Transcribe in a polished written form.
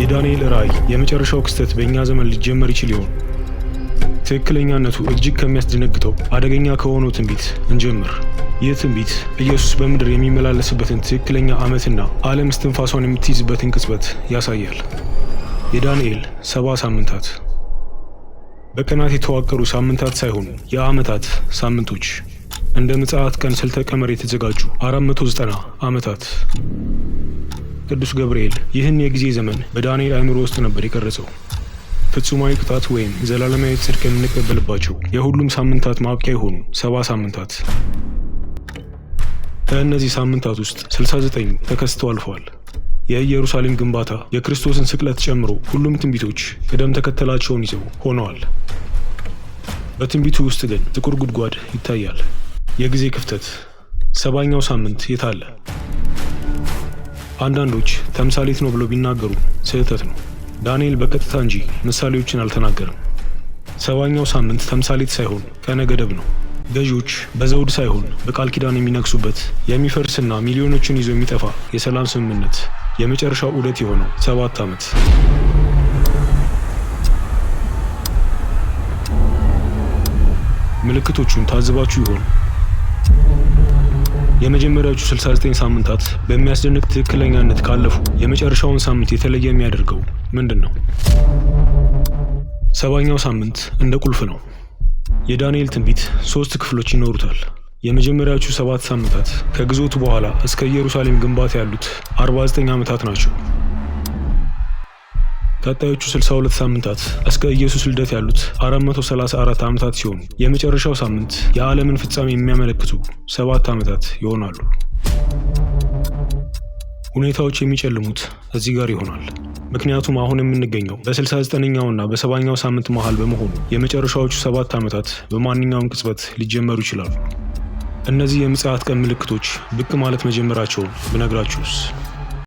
የዳንኤል ራእይ የመጨረሻው ክስተት በእኛ ዘመን ሊጀመር ይችል ይሆን? ትክክለኛነቱ እጅግ ከሚያስደነግጠው አደገኛ ከሆነው ትንቢት እንጀምር። ይህ ትንቢት ኢየሱስ በምድር የሚመላለስበትን ትክክለኛ ዓመትና ዓለም እስትንፋሷን የምትይዝበትን ቅጽበት ያሳያል። የዳንኤል 70 ሳምንታት በቀናት የተዋቀሩ ሳምንታት ሳይሆኑ የዓመታት ሳምንቶች፣ እንደ ምጽአት ቀን ስልተ ቀመር የተዘጋጁ 490 ዓመታት። ቅዱስ ገብርኤል ይህን የጊዜ ዘመን በዳንኤል አእምሮ ውስጥ ነበር የቀረጸው። ፍጹማዊ ቅጣት ወይም ዘላለማዊ ጽድቅ የምንቀበልባቸው የሁሉም ሳምንታት ማብቂያ የሆኑ 70 ሳምንታት። ከእነዚህ ሳምንታት ውስጥ 69 ተከስተው አልፈዋል። የኢየሩሳሌም ግንባታ፣ የክርስቶስን ስቅለት ጨምሮ ሁሉም ትንቢቶች ቅደም ተከተላቸውን ይዘው ሆነዋል። በትንቢቱ ውስጥ ግን ጥቁር ጉድጓድ ይታያል። የጊዜ ክፍተት። 70ኛው ሳምንት የት አለ? አንዳንዶች ተምሳሌት ነው ብለው ቢናገሩ ስህተት ነው። ዳንኤል በቀጥታ እንጂ ምሳሌዎችን አልተናገረም። 70ኛው ሳምንት ተምሳሌት ሳይሆን ቀነ ገደብ ነው። ገዢዎች በዘውድ ሳይሆን በቃል ኪዳን የሚነግሱበት፣ የሚፈርስና ሚሊዮኖችን ይዞ የሚጠፋ የሰላም ስምምነት፣ የመጨረሻው ዑደት የሆነው 7 ዓመት። ምልክቶቹን ታዝባችሁ ይሆን? የመጀመሪያዎቹ 69 ሳምንታት በሚያስደንቅ ትክክለኛነት ካለፉ የመጨረሻውን ሳምንት የተለየ የሚያደርገው ምንድን ነው? 70ኛው ሳምንት እንደ ቁልፍ ነው። የዳንኤል ትንቢት 3 ክፍሎች ይኖሩታል። የመጀመሪያዎቹ 7 ሳምንታት ከግዞቱ በኋላ እስከ ኢየሩሳሌም ግንባታ ያሉት 49 ዓመታት ናቸው። ቀጣዮቹ 62 ሳምንታት እስከ ኢየሱስ ልደት ያሉት 434 ዓመታት ሲሆኑ የመጨረሻው ሳምንት የዓለምን ፍጻሜ የሚያመለክቱ 7 ዓመታት ይሆናሉ። ሁኔታዎች የሚጨልሙት እዚህ ጋር ይሆናል። ምክንያቱም አሁን የምንገኘው በ69ኛውና በ70ኛው ሳምንት መሃል በመሆኑ የመጨረሻዎቹ 7 ዓመታት በማንኛውም ቅጽበት ሊጀመሩ ይችላሉ። እነዚህ የምጽአት ቀን ምልክቶች ብቅ ማለት መጀመራቸውን ብነግራችሁስ?